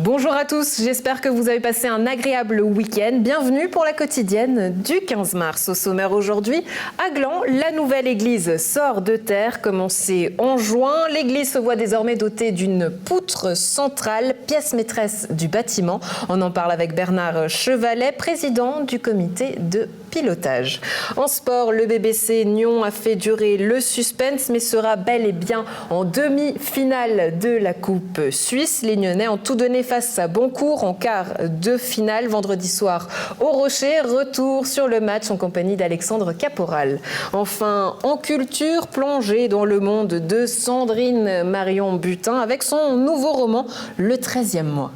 Bonjour à tous, j'espère que vous avez passé un agréable week-end. Bienvenue pour la quotidienne du 15 mars. Au sommaire aujourd'hui, à Gland, la nouvelle église sort de terre. Commencée en juin, l'église se voit désormais dotée d'une poutre centrale, pièce maîtresse du bâtiment. On en parle avec Bernard Chevalet, président du comité de pilotage. En sport, le BBC Nyon a fait durer le suspense, mais sera bel et bien en demi-finale de la Coupe Suisse. Les Nyonnais ont tout donné face à Boncourt en quart de finale vendredi soir au Rocher. Retour sur le match en compagnie d'Alexandre Caporal. Enfin, en culture, plongée dans le monde de Sandrine Marion Butin avec son nouveau roman Le 13e mois.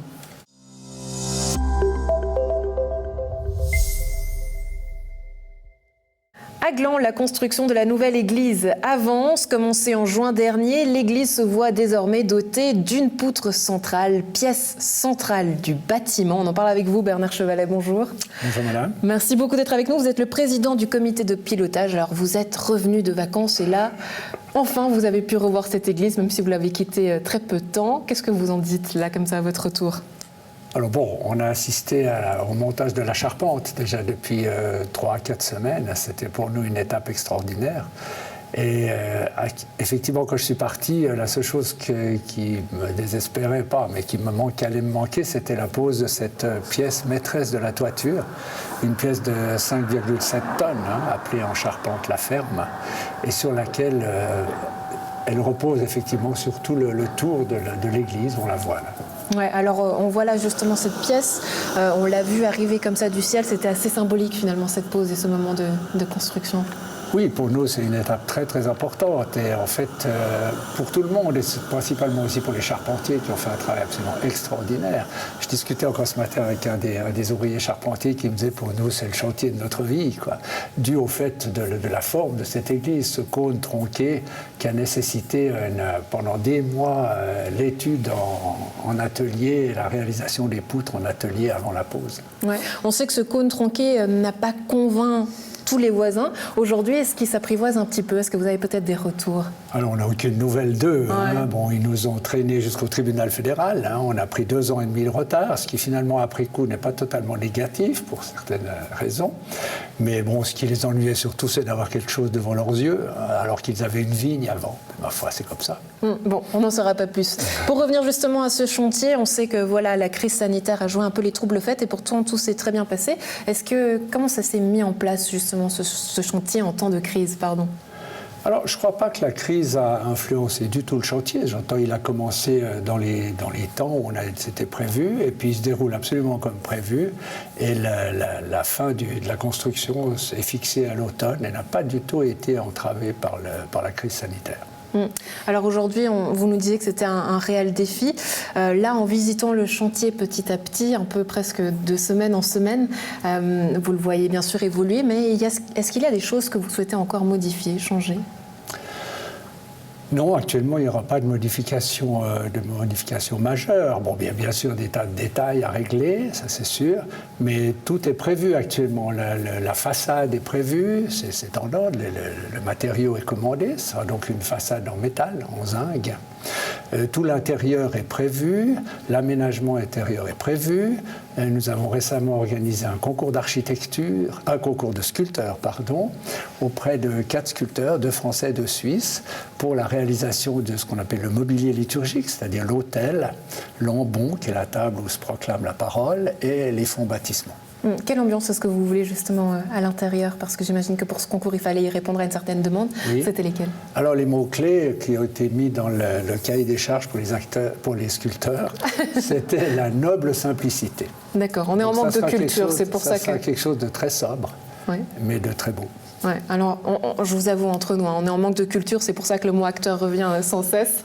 À Gland, la construction de la nouvelle église avance. Commencée en juin dernier, l'église se voit désormais dotée d'une poutre centrale, pièce centrale du bâtiment. On en parle avec vous, Bernard Chevalet, bonjour. Bonjour madame. Merci beaucoup d'être avec nous. Vous êtes le président du comité de pilotage. Alors vous êtes revenu de vacances et là, enfin, vous avez pu revoir cette église, même si vous l'avez quittée très peu de temps. Qu'est-ce que vous en dites là, comme ça, à votre retour ? Alors bon, on a assisté au montage de la charpente déjà depuis 3 à 4 semaines. C'était pour nous une étape extraordinaire. Et effectivement, quand je suis parti, la seule chose qui me désespérait pas, mais qui allait me manquer, c'était la pose de cette pièce maîtresse de la toiture, une pièce de 5,7 tonnes, appelée en charpente la ferme, et sur laquelle elle repose effectivement sur tout le tour de l'église, on la voit là. Ouais, alors on voit là justement cette pièce, on l'a vue arriver comme ça du ciel, c'était assez symbolique finalement cette pause et ce moment de construction. Oui, pour nous c'est une étape très très importante et en fait pour tout le monde et principalement aussi pour les charpentiers qui ont fait un travail absolument extraordinaire. Je discutais encore ce matin avec un des ouvriers charpentiers qui me disait pour nous c'est le chantier de notre vie, quoi, dû au fait de la forme de cette église, ce cône tronqué qui a nécessité pendant des mois l'étude en atelier et la réalisation des poutres en atelier avant la pose. Ouais. On sait que ce cône tronqué n'a pas convaincu tous les voisins. Aujourd'hui, est-ce qu'ils s'apprivoisent un petit peu? Est-ce que vous avez peut-être des retours? Alors, on n'a aucune nouvelle d'eux. Ouais. Bon, ils nous ont traînés jusqu'au tribunal fédéral. On a pris 2 ans et demi de retard, ce qui finalement, après coup, n'est pas totalement négatif pour certaines raisons. Mais bon, ce qui les ennuyait surtout, c'est d'avoir quelque chose devant leurs yeux, alors qu'ils avaient une vigne avant. Ma foi, c'est comme ça. Bon, on n'en saura pas plus. Pour revenir justement à ce chantier, on sait que voilà, la crise sanitaire a joué un peu les troubles faits et pourtant tout s'est très bien passé. Comment ça s'est mis en place justement ce chantier en temps de crise, pardon? Alors, je ne crois pas que la crise a influencé du tout le chantier. J'entends il a commencé dans les temps où c'était prévu, et puis il se déroule absolument comme prévu. Et la fin de la construction est fixée à l'automne et n'a pas du tout été entravée par la crise sanitaire. Alors aujourd'hui, vous nous disiez que c'était un réel défi. Là, en visitant le chantier petit à petit, un peu presque de semaine en semaine, vous le voyez bien sûr évoluer, mais est-ce qu'il y a des choses que vous souhaitez encore modifier, changer ? Non, actuellement, il n'y aura pas de modification majeure. Bon, bien sûr, des tas de détails à régler, ça c'est sûr, mais tout est prévu actuellement. La façade est prévue, c'est en ordre, le matériau est commandé, ce sera donc une façade en métal, en zinc. Tout l'intérieur est prévu, l'aménagement intérieur est prévu. Nous avons récemment organisé un concours de sculpteurs, auprès de 4 sculpteurs, 2 Français et 2 Suisses, pour la réalisation de ce qu'on appelle le mobilier liturgique, c'est-à-dire l'autel, l'ambon, qui est la table où se proclame la parole, et les fonds baptismaux. Quelle ambiance est-ce que vous voulez justement à l'intérieur? Parce que j'imagine que pour ce concours, il fallait y répondre à une certaine demande. Oui. C'était lesquels? Alors les mots-clés qui ont été mis dans le cahier des charges pour les sculpteurs, c'était la noble simplicité. D'accord, on est en manque de culture, c'est pour ça que... Ça quelque chose de très sobre, oui, mais de très beau. Ouais, alors je vous avoue entre nous, on est en manque de culture, c'est pour ça que le mot acteur revient sans cesse.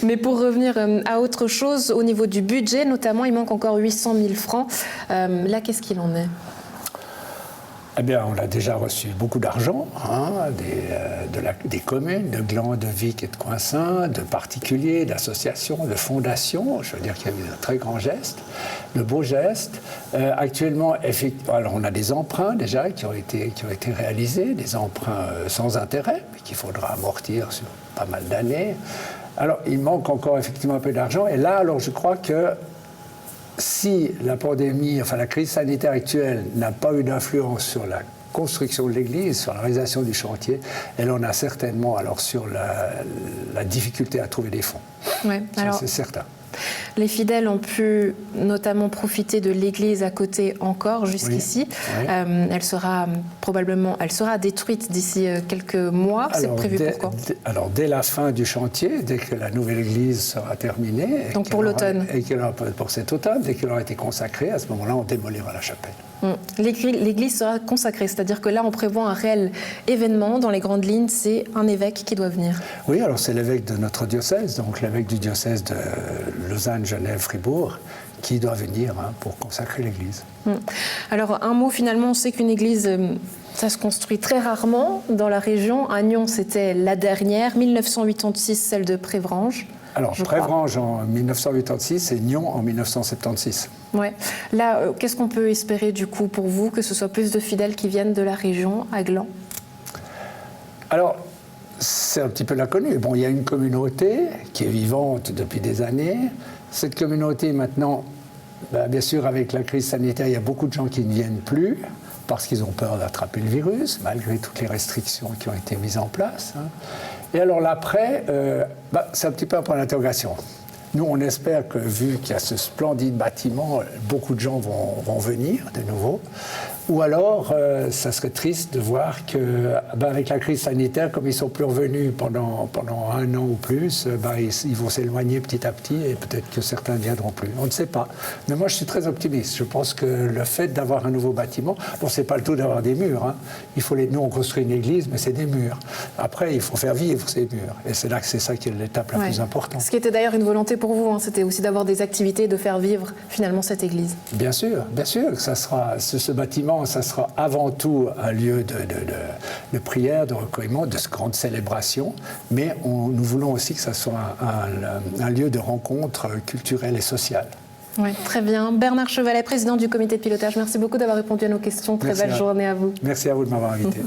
Mais pour revenir à autre chose, au niveau du budget notamment, il manque encore 800 000 francs. Là, qu'est-ce qu'il en est ? Eh bien, on a déjà reçu beaucoup d'argent, des communes, de Gland, de Vic et de Coinsin, de particuliers, d'associations, de fondations. Je veux dire qu'il y a eu de très grands gestes, de beaux gestes. Actuellement, alors on a des emprunts déjà qui ont été réalisés, des emprunts sans intérêt, mais qu'il faudra amortir sur pas mal d'années. Alors, il manque encore effectivement un peu d'argent. Et là, alors, je crois que si la pandémie, enfin la crise sanitaire actuelle n'a pas eu d'influence sur la construction de l'église, sur la réalisation du chantier, elle en a certainement alors sur la difficulté à trouver des fonds. Ouais, alors, c'est certain. Les fidèles ont pu notamment profiter de l'église à côté encore jusqu'ici. Oui, oui. Elle sera détruite d'ici quelques mois. C'est prévu pour quand ? Alors dès la fin du chantier, dès que la nouvelle église sera terminée. Donc pour l'automne. Pour cet automne, dès qu'elle aura été consacrée, à ce moment-là, on démolira la chapelle. L'église sera consacrée, c'est-à-dire que là, on prévoit un réel événement. Dans les grandes lignes, c'est un évêque qui doit venir. Oui, alors c'est l'évêque de notre diocèse, donc l'évêque du diocèse de Lausanne, Genève, Fribourg, qui doit venir pour consacrer l'église. Alors, un mot, finalement, on sait qu'une église, ça se construit très rarement dans la région. À Nyon, c'était la dernière, 1986, celle de Prévrange. Alors, Prévrange en 1986 et Nyon en 1976. Ouais. Là, qu'est-ce qu'on peut espérer du coup pour vous, que ce soit plus de fidèles qui viennent de la région, à Gland ? Alors, c'est un petit peu l'inconnu. Bon, il y a une communauté qui est vivante depuis des années. Cette communauté, maintenant, bien sûr, avec la crise sanitaire, il y a beaucoup de gens qui ne viennent plus parce qu'ils ont peur d'attraper le virus, malgré toutes les restrictions qui ont été mises en place. Et alors l'après, c'est un petit peu un point d'interrogation. Nous, on espère que, vu qu'il y a ce splendide bâtiment, beaucoup de gens vont venir de nouveau. Ou alors, ça serait triste de voir qu'avec la crise sanitaire, comme ils ne sont plus revenus pendant un an ou plus, ils vont s'éloigner petit à petit et peut-être que certains ne viendront plus. On ne sait pas. Mais moi, je suis très optimiste. Je pense que le fait d'avoir un nouveau bâtiment, bon, ce n'est pas le tout d'avoir des murs. Hein. Nous, on construit une église, mais c'est des murs. Après, il faut faire vivre ces murs. Et c'est là que c'est ça qui est l'étape la plus importante. Ce qui était d'ailleurs une volonté pour vous, c'était aussi d'avoir des activités, de faire vivre finalement cette église. Bien sûr. Ce bâtiment, ça sera avant tout un lieu de prière, de recueillement, de grande célébration, mais nous voulons aussi que ça soit un lieu de rencontre culturelle et sociale. Oui, très bien. Bernard Chevalet, président du comité de pilotage, merci beaucoup d'avoir répondu à nos questions. Très belle journée à vous. Merci à vous de m'avoir invité.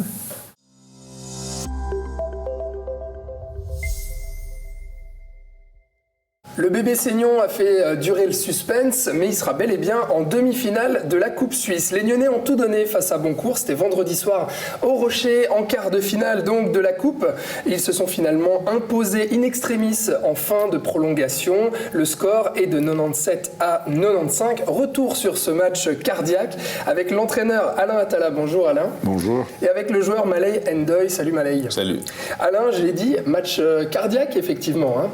Le bébé Seignon a fait durer le suspense, mais il sera bel et bien en demi-finale de la Coupe Suisse. Les Nyonnais ont tout donné face à Boncourt. C'était vendredi soir au Rocher, en quart de finale donc de la Coupe. Ils se sont finalement imposés in extremis en fin de prolongation. Le score est de 97 à 95. Retour sur ce match cardiaque avec l'entraîneur Alain Attala. Bonjour Alain. Bonjour. Et avec le joueur Malay Ndoye. Salut Malay. Salut. Alain, je l'ai dit, match cardiaque effectivement.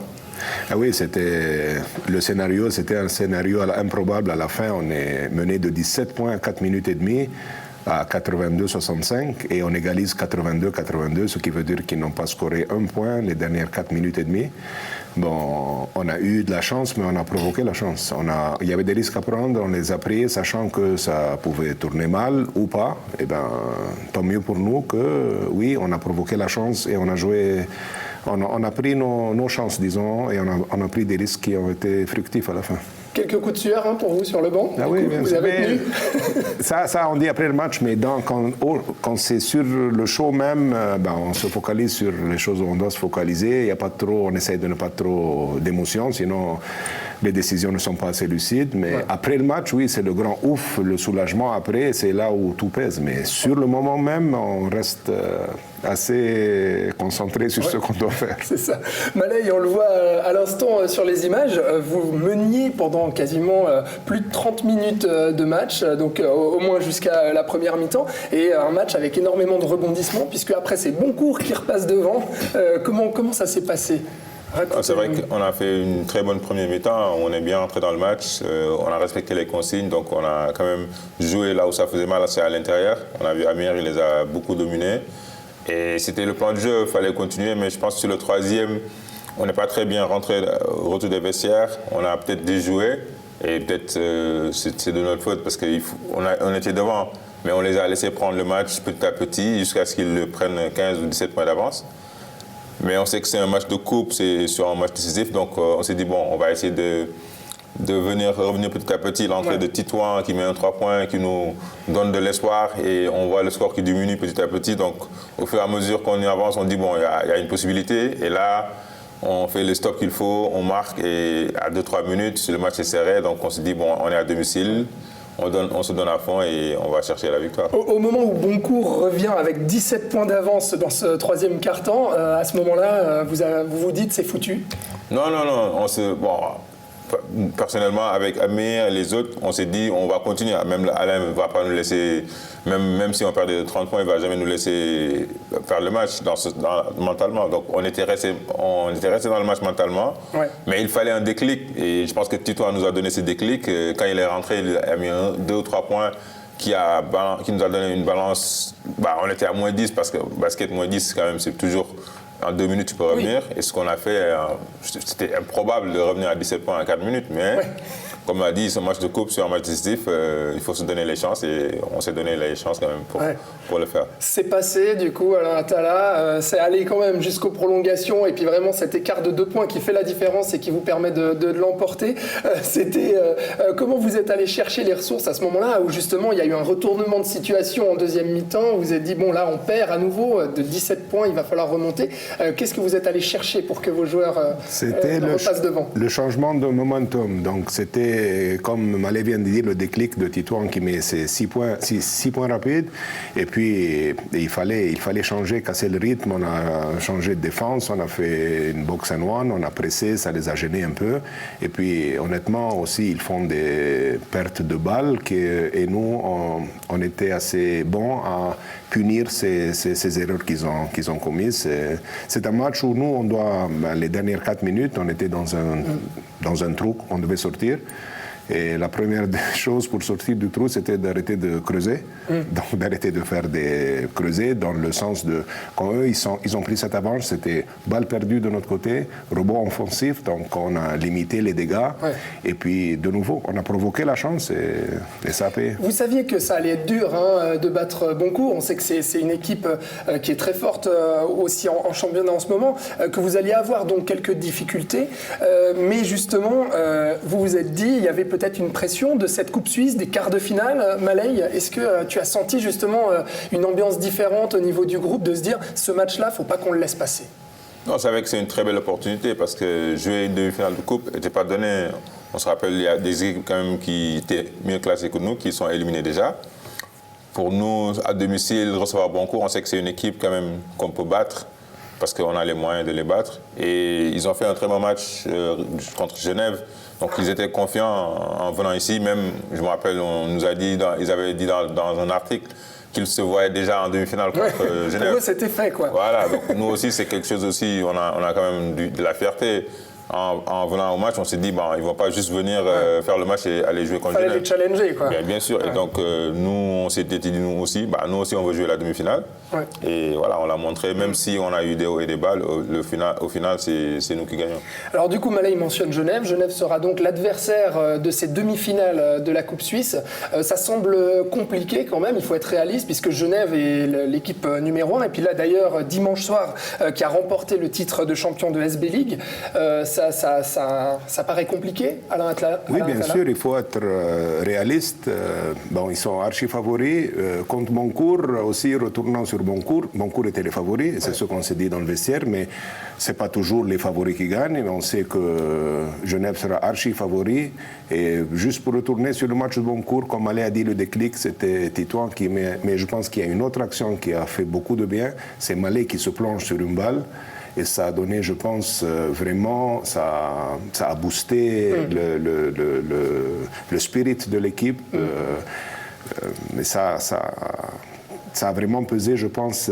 Ah oui, c'était un scénario improbable à la fin. On est mené de 17 points à 4 minutes et demie à 82-65 et on égalise 82-82, ce qui veut dire qu'ils n'ont pas scoré un point les dernières 4 minutes et demie. Bon, on a eu de la chance, mais on a provoqué la chance. Il y avait des risques à prendre, on les a pris, sachant que ça pouvait tourner mal ou pas. Eh bien, tant mieux pour nous que, oui, on a provoqué la chance et on a joué... On a pris nos chances, disons, et on a pris des risques qui ont été fructifs à la fin. Quelques coups de sueur pour vous sur le banc. Ah oui, vous avez tenu. Ça, on dit après le match, mais quand c'est sur le show même, on se focalise sur les choses où on doit se focaliser. Il y a pas trop, on essaye de ne pas trop d'émotions, sinon les décisions ne sont pas assez lucides. Mais après le match, oui, c'est le grand ouf, le soulagement après, c'est là où tout pèse. Mais sur le moment même, on reste assez concentré sur ce qu'on doit faire. C'est ça. Malay, on le voit à l'instant sur les images, vous meniez pendant quasiment plus de 30 minutes de match, donc au moins jusqu'à la première mi-temps, et un match avec énormément de rebondissements, puisque après c'est Boncourt qui repasse devant. Comment ça s'est passé ? C'est vrai qu'on a fait une très bonne première mi-temps, on est bien entré dans le match, on a respecté les consignes, donc on a quand même joué là où ça faisait mal, c'est à l'intérieur. On a vu Amir, il les a beaucoup dominés. Et c'était le plan de jeu, il fallait continuer, mais je pense que sur le troisième, on n'est pas très bien rentré au retour des vestiaires. On a peut-être déjoué, et peut-être c'est de notre faute parce qu'on était devant, mais on les a laissés prendre le match petit à petit jusqu'à ce qu'ils prennent 15 ou 17 points d'avance. Mais on sait que c'est un match de coupe, c'est sur un match décisif, donc on s'est dit, bon, on va essayer de revenir petit à petit. L'entrée de Titouan qui met un 3 points, qui nous donne de l'espoir et on voit le score qui diminue petit à petit. Donc au fur et à mesure qu'on y avance, on dit bon, il y a une possibilité. Et là, On fait le stop qu'il faut, on marque et à 2-3 minutes, le match est serré. Donc on se dit, bon, on est à domicile, on se donne à fond et on va chercher la victoire. Au moment où Boncourt revient avec 17 points d'avance dans ce troisième quart-temps, à ce moment-là, vous vous dites c'est foutu? Non. Personnellement, avec Amir et les autres, on s'est dit on va continuer. Même Alain ne va pas nous laisser, même si on perd des 30 points, il ne va jamais nous laisser faire le match mentalement. Donc on était resté dans le match mentalement, mais il fallait un déclic. Et je pense que Tito nous a donné ce déclic. Quand il est rentré, il a mis 2 ou 3 points qui nous a donné une balance. On était à moins 10 parce que basket moins 10, quand même, c'est toujours... En 2 minutes, tu peux revenir. Et ce qu'on a fait, c'était improbable de revenir à 17 points en 4 minutes. Mais, comme on a dit, ce match de coupe, sur un match décisif, il faut se donner les chances. Et on s'est donné les chances quand même pour le faire. C'est passé, du coup, Alain Attala. C'est allé quand même jusqu'aux prolongations. Et puis vraiment, cet écart de 2 points qui fait la différence et qui vous permet de l'emporter. Comment vous êtes allé chercher les ressources à ce moment-là, où justement, il y a eu un retournement de situation en deuxième mi-temps. Vous vous êtes dit, bon, là, on perd à nouveau de 17 points, il va falloir remonter. Qu'est-ce que vous êtes allé chercher pour que vos joueurs repassent devant? Le changement de momentum. Donc c'était, comme Malé vient de dire, le déclic de Titouan qui met ses 6 points rapides. Et puis il fallait changer, casser le rythme. On a changé de défense, on a fait une box and one, on a pressé, ça les a gênés un peu. Et puis honnêtement aussi, ils font des pertes de balles et nous, on était assez bons à punir ces erreurs qu'ils ont commises. C'est un match où nous, on doit, les dernières 4 minutes, on était dans un trou, on devait sortir. Et la première chose pour sortir du trou, c'était d'arrêter de creuser. Donc d'arrêter de faire des creusets dans le sens de... Quand eux, ils ont pris cette avance, c'était balle perdue de notre côté, rebond offensif, donc on a limité les dégâts. Et puis de nouveau, on a provoqué la chance et ça a payé. Vous saviez que ça allait être dur de battre Boncourt. On sait que c'est une équipe qui est très forte aussi en championnat en ce moment, que vous alliez avoir donc quelques difficultés. Mais justement, vous vous êtes dit, il y avait peut-être une pression de cette Coupe Suisse, des quarts de finale. Malay, est-ce que tu as senti justement une ambiance différente au niveau du groupe, de se dire, ce match-là, il ne faut pas qu'on le laisse passer? Non, c'est vrai que c'est une très belle opportunité parce que jouer une demi-finale de Coupe n'était pas donné. On se rappelle, il y a des équipes quand même qui étaient mieux classées que nous, qui sont éliminées déjà. Pour nous, à domicile, recevoir Boncourt, on sait que c'est une équipe quand même qu'on peut battre parce qu'on a les moyens de les battre. Et ils ont fait un très bon match contre Genève. Donc ils étaient confiants en venant ici. Même, je me rappelle, ils avaient dit dans un article qu'ils se voyaient déjà en demi-finale contre Genève. Pour eux, c'était fait, quoi. Voilà, donc nous aussi, c'est quelque chose aussi, on a quand même de la fierté. En venant au match, on s'est dit, ils ne vont pas juste venir faire le match et aller jouer contre Genève. Il fallait les challenger, quoi. Bien sûr. Et donc, nous, on s'était dit, nous aussi, on veut jouer la demi-finale. Et voilà, on l'a montré, même si on a eu des hauts et des bas, au final, c'est nous qui gagnons. Alors, du coup, Malay mentionne Genève. Genève sera donc l'adversaire de ces demi-finales de la Coupe Suisse. Ça semble compliqué quand même, il faut être réaliste, puisque Genève est l'équipe numéro 1. Et puis là, d'ailleurs, dimanche soir, qui a remporté le titre de champion de SB League, ça paraît compliqué, Alain Attala? Oui, bien sûr, il faut être réaliste. Ils sont archi-favoris. Contre Boncourt, aussi, retournant sur Boncourt était les favoris, c'est ce qu'on s'est dit dans le vestiaire, mais ce n'est pas toujours les favoris qui gagnent. Mais on sait que Genève sera archi-favori. Et juste pour retourner sur le match de Boncourt, comme Malay a dit, le déclic, c'était Titouan qui met... Mais je pense qu'il y a une autre action qui a fait beaucoup de bien. C'est Malay qui se plonge sur une balle. Et ça a donné, je pense, vraiment, ça a boosté le spirit de l'équipe. Mais ça a vraiment pesé, je pense,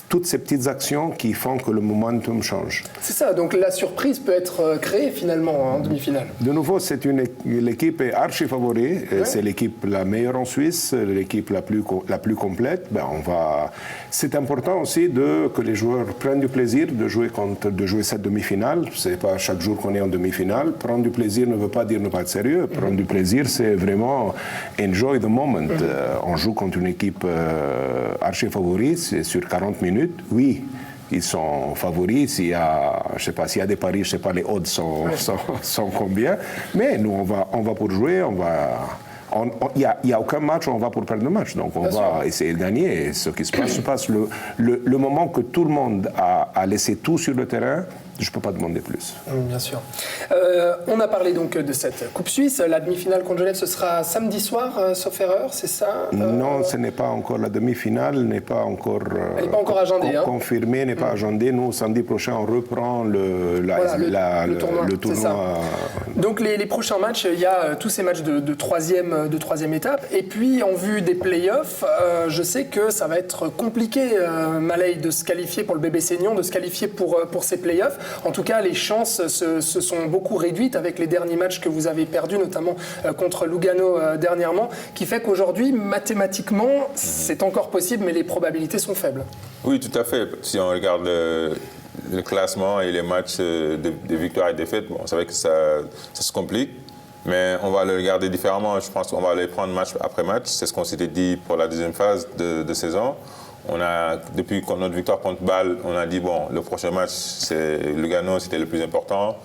toutes ces petites actions qui font que le momentum change. C'est ça, donc la surprise peut être créée finalement en demi-finale. De nouveau, l'équipe est archi-favori, c'est l'équipe la meilleure en Suisse, l'équipe la plus complète. C'est important aussi que les joueurs prennent du plaisir de jouer cette demi-finale. C'est pas chaque jour qu'on est en demi-finale. Prendre du plaisir ne veut pas dire ne pas être sérieux. Prendre du plaisir, c'est vraiment enjoy the moment. On joue contre une équipe archi-favoris, c'est sur 40 minutes, oui, ils sont favoris. S'il y a des paris, je ne sais pas les odds sont combien, mais nous, on va pour jouer, il n'y a aucun match où on va pour perdre le match, donc on va essayer de gagner. Et ce qui se passe, le moment que tout le monde a laissé tout sur le terrain, je ne peux pas demander plus. Bien sûr. On a parlé donc de cette Coupe Suisse. La demi-finale contre Genève, ce sera samedi soir, sauf erreur, c'est ça Non, ce n'est pas encore la demi-finale, n'est pas encore, elle n'est pas encore agendée. Confirmée, n'est pas agendée. Nous, samedi prochain, on reprend le tournoi. Donc les prochains matchs, il y a tous ces matchs de troisième étape. Et puis, en vue des playoffs, je sais que ça va être compliqué, Malay, de se qualifier pour le bébé Seignon, de se qualifier pour ces playoffs. En tout cas, les chances se sont beaucoup réduites avec les derniers matchs que vous avez perdus, notamment contre Lugano dernièrement, qui fait qu'aujourd'hui, mathématiquement, c'est encore possible, mais les probabilités sont faibles. Oui, tout à fait. Si on regarde le classement et les matchs de victoires et défaites, bon, c'est vrai que ça se complique, mais on va le regarder différemment. Je pense qu'on va les prendre match après match. C'est ce qu'on s'était dit pour la deuxième phase de saison. Depuis notre victoire contre Bâle, on a dit, bon, le prochain match, c'est Lugano, c'était le plus important.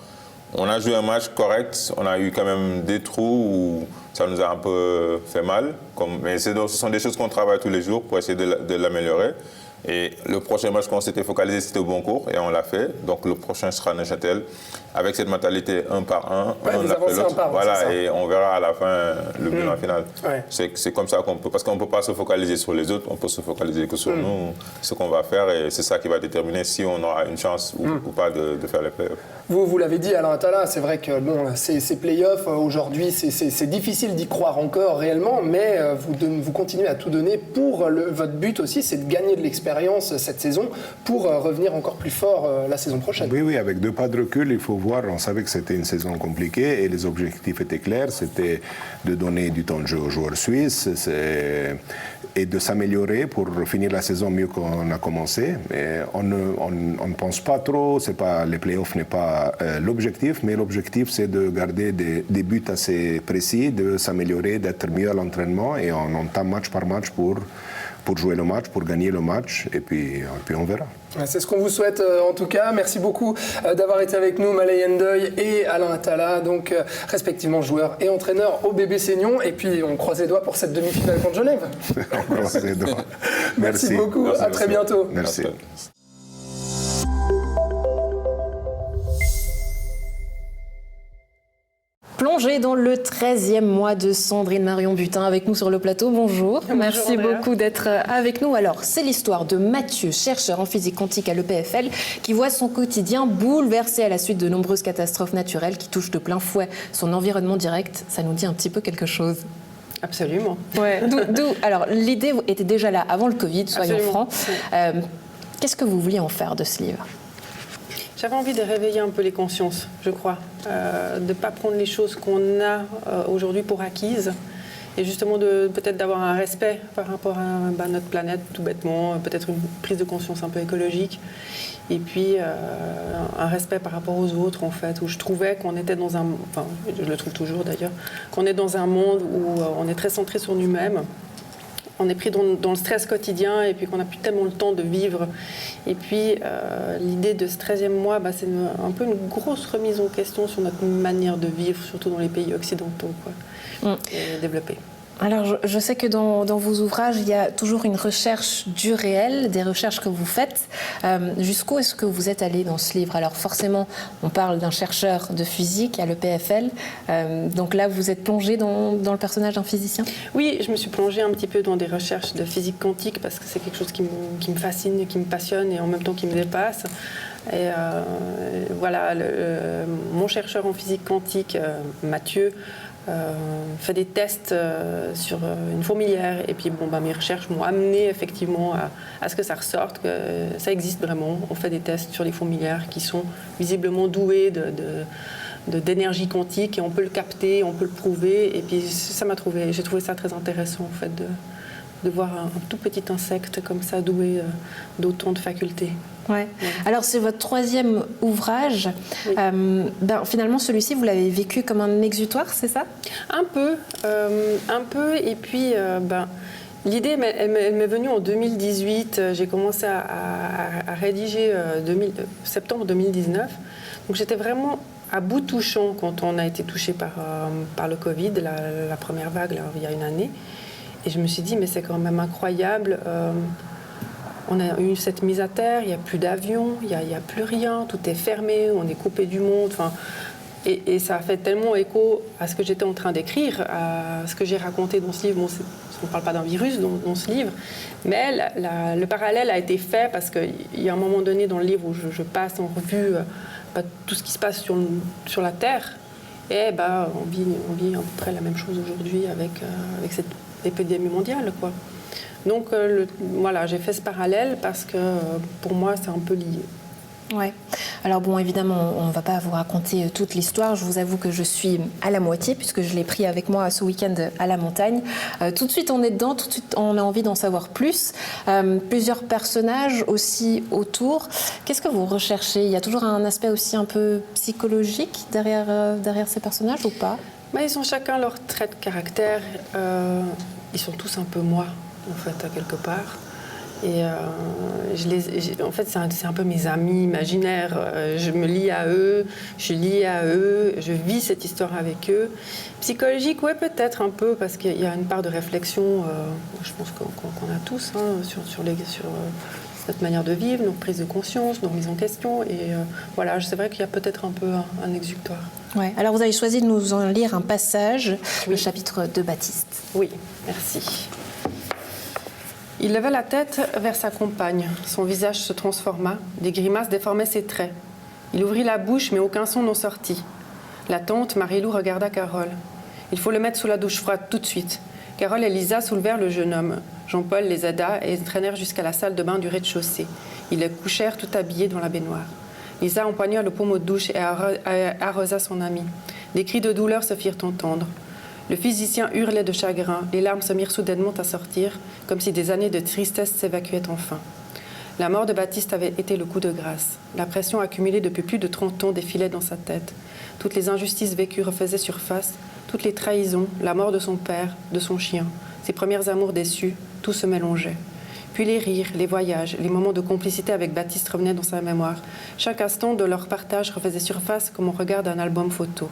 On a joué un match correct, on a eu quand même des trous où ça nous a un peu fait mal. Mais ce sont des choses qu'on travaille tous les jours pour essayer de l'améliorer. Et le prochain match qu'on s'était focalisé, c'était au Boncourt, et on l'a fait. Donc le prochain sera Neuchâtel, avec cette mentalité un par un, un après l'autre. Voilà, et on verra à la fin le bilan final. Ouais. C'est comme ça qu'on peut, parce qu'on ne peut pas se focaliser sur les autres, on peut se focaliser que sur nous, ce qu'on va faire, et c'est ça qui va déterminer si on aura une chance ou pas de faire les playoffs. Vous l'avez dit, Alain Attala, c'est vrai que bon, ces playoffs, aujourd'hui, c'est difficile d'y croire encore réellement, mais vous continuez à tout donner pour votre but aussi, c'est de gagner de l'expérience cette saison pour revenir encore plus fort la saison prochaine. Oui, avec 2 pas de recul, il faut voir, on savait que c'était une saison compliquée et les objectifs étaient clairs, c'était de donner du temps de jeu aux joueurs suisses et de s'améliorer pour finir la saison mieux qu'on a commencé. Mais on ne pense pas trop, les playoffs n'est pas l'objectif, mais l'objectif c'est de garder des buts assez précis, de s'améliorer, d'être mieux à l'entraînement, et on entame match par match pour jouer le match, pour gagner le match, et puis on verra. C'est ce qu'on vous souhaite en tout cas. Merci beaucoup d'avoir été avec nous, Malay Ndoye et Alain Attala, donc respectivement joueurs et entraîneurs au bébé Seignon. Et puis on croise les doigts pour cette demi-finale contre Genève. On croise les doigts. Merci beaucoup, à très bientôt. Merci. Plongée dans le 13e mois de Sandrine Marion Butin avec nous sur le plateau. Bonjour. Merci beaucoup d'être avec nous. Alors, c'est l'histoire de Mathieu, chercheur en physique quantique à l'EPFL, qui voit son quotidien bouleversé à la suite de nombreuses catastrophes naturelles qui touchent de plein fouet son environnement direct. Ça nous dit un petit peu quelque chose. Absolument. Ouais. Alors, l'idée était déjà là avant le Covid, soyons francs. Qu'est-ce que vous vouliez en faire de ce livre ? J'avais envie de réveiller un peu les consciences, je crois, de ne pas prendre les choses qu'on a aujourd'hui pour acquises, et justement peut-être d'avoir un respect par rapport à notre planète, tout bêtement, peut-être une prise de conscience un peu écologique, et puis un respect par rapport aux autres, en fait, où je trouvais qu'on était dans un... Enfin, je le trouve toujours d'ailleurs, qu'on est dans un monde où on est très centré sur nous-mêmes. On est pris dans le stress quotidien et puis qu'on n'a plus tellement le temps de vivre. Et puis, l'idée de ce 13e mois, c'est un peu une grosse remise en question sur notre manière de vivre, surtout dans les pays occidentaux, et développés. Alors, je sais que dans vos ouvrages, il y a toujours une recherche du réel, des recherches que vous faites. Jusqu'où est-ce que vous êtes allé dans ce livre ? Alors, forcément, on parle d'un chercheur de physique à l'EPFL. Donc là, vous êtes plongé dans le personnage d'un physicien ? Oui, je me suis plongée un petit peu dans des recherches de physique quantique parce que c'est quelque chose qui me fascine, qui me passionne et en même temps qui me dépasse. Et voilà, mon chercheur en physique quantique, Mathieu, fait des tests sur une fourmilière, et puis mes recherches m'ont amené effectivement à ce que ça ressorte, que ça existe vraiment. On fait des tests sur les fourmilières qui sont visiblement douées d'énergie quantique, et on peut le capter, on peut le prouver, et puis j'ai trouvé ça très intéressant en fait de voir un tout petit insecte comme ça doué d'autant de facultés. Ouais. Alors c'est votre 3e ouvrage. Oui. Finalement celui-ci vous l'avez vécu comme un exutoire, c'est ça ? Un peu. Et puis l'idée elle m'est venue en 2018. J'ai commencé à rédiger septembre 2019. Donc j'étais vraiment à bout touchant quand on a été touché par le Covid, la première vague là, il y a une année. Et je me suis dit mais c'est quand même incroyable. On a eu cette mise à terre, il n'y a plus d'avion, il n'y a plus rien, tout est fermé, on est coupé du monde. Enfin, et ça a fait tellement écho à ce que j'étais en train d'écrire, à ce que j'ai raconté dans ce livre. Bon, on ne parle pas d'un virus dans ce livre, mais le parallèle a été fait parce qu'il y a un moment donné dans le livre où je passe en revue tout ce qui se passe sur la Terre. Et on vit à peu près la même chose aujourd'hui avec cette épidémie mondiale, quoi. Donc voilà, j'ai fait ce parallèle parce que pour moi, c'est un peu lié. Ouais. Alors bon, évidemment, on ne va pas vous raconter toute l'histoire. Je vous avoue que je suis à la moitié puisque je l'ai pris avec moi ce week-end à la montagne. Tout de suite, on est dedans. Tout de suite, on a envie d'en savoir plus. Plusieurs personnages aussi autour. Qu'est-ce que vous recherchez? Il y a toujours un aspect aussi un peu psychologique derrière ces personnages ou pas? Ils ont chacun leur trait de caractère. Ils sont tous un peu moi, en fait, quelque part. Et en fait, c'est un peu mes amis imaginaires. Je me lie à eux, je suis liée à eux, je vis cette histoire avec eux. Psychologique, oui, peut-être un peu, parce qu'il y a une part de réflexion, je pense qu'on a tous, sur notre manière de vivre, notre prise de conscience, nos remises en question. Et voilà, c'est vrai qu'il y a peut-être un peu un exutoire. Ouais. Alors, vous avez choisi de nous en lire un passage, le chapitre de Baptiste. Oui, merci. Il leva la tête vers sa compagne. Son visage se transforma. Des grimaces déformaient ses traits. Il ouvrit la bouche, mais aucun son n'en sortit. La tante, Marie-Lou, regarda Carole. « Il faut le mettre sous la douche froide tout de suite. » Carole et Lisa soulevèrent le jeune homme. Jean-Paul les aida et les traînèrent jusqu'à la salle de bain du rez-de-chaussée. Ils le couchèrent tout habillés dans la baignoire. Lisa empoigna le pommeau de douche et arrosa son ami. Des cris de douleur se firent entendre. Le physicien hurlait de chagrin, les larmes se mirent soudainement à sortir, comme si des années de tristesse s'évacuaient enfin. La mort de Baptiste avait été le coup de grâce. La pression accumulée depuis plus de 30 ans défilait dans sa tête. Toutes les injustices vécues refaisaient surface, toutes les trahisons, la mort de son père, de son chien, ses premiers amours déçus, tout se mélangeait. Puis les rires, les voyages, les moments de complicité avec Baptiste revenaient dans sa mémoire. Chaque instant de leur partage refaisait surface comme on regarde un album photo.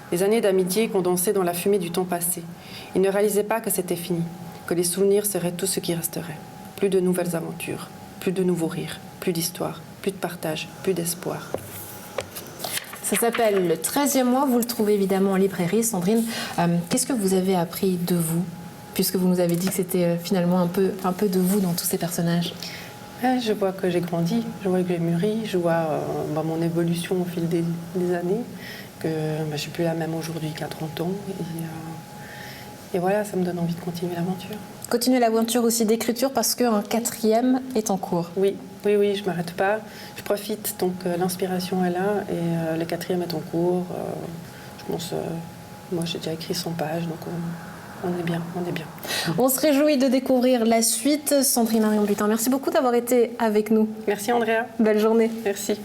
Des années d'amitié condensaient dans la fumée du temps passé. Il ne réalisait pas que c'était fini, que les souvenirs seraient tout ce qui resterait. Plus de nouvelles aventures, plus de nouveaux rires, plus d'histoire, plus de partage, plus d'espoir. Ça s'appelle Le 13e mois, vous le trouvez évidemment en librairie. Sandrine, qu'est-ce que vous avez appris de vous, puisque vous nous avez dit que c'était finalement un peu de vous dans tous ces personnages? Je vois que j'ai grandi, je vois que j'ai mûri, je vois mon évolution au fil des années, que je ne suis plus la même aujourd'hui qu'à 30 ans. Et voilà, ça me donne envie de continuer l'aventure. Continuer l'aventure aussi d'écriture parce qu'un 4e est en cours. Oui, je ne m'arrête pas. Je profite, donc l'inspiration est là et le 4e est en cours. Je pense, moi j'ai déjà écrit 100 pages, donc on est bien. On se réjouit de découvrir la suite. Sandrine Marion Butin, merci beaucoup d'avoir été avec nous. Merci Andrea. Belle journée. Merci.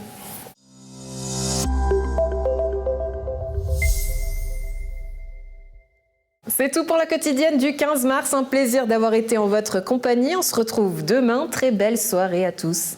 C'est tout pour la quotidienne du 15 mars. Un plaisir d'avoir été en votre compagnie. On se retrouve demain. Très belle soirée à tous.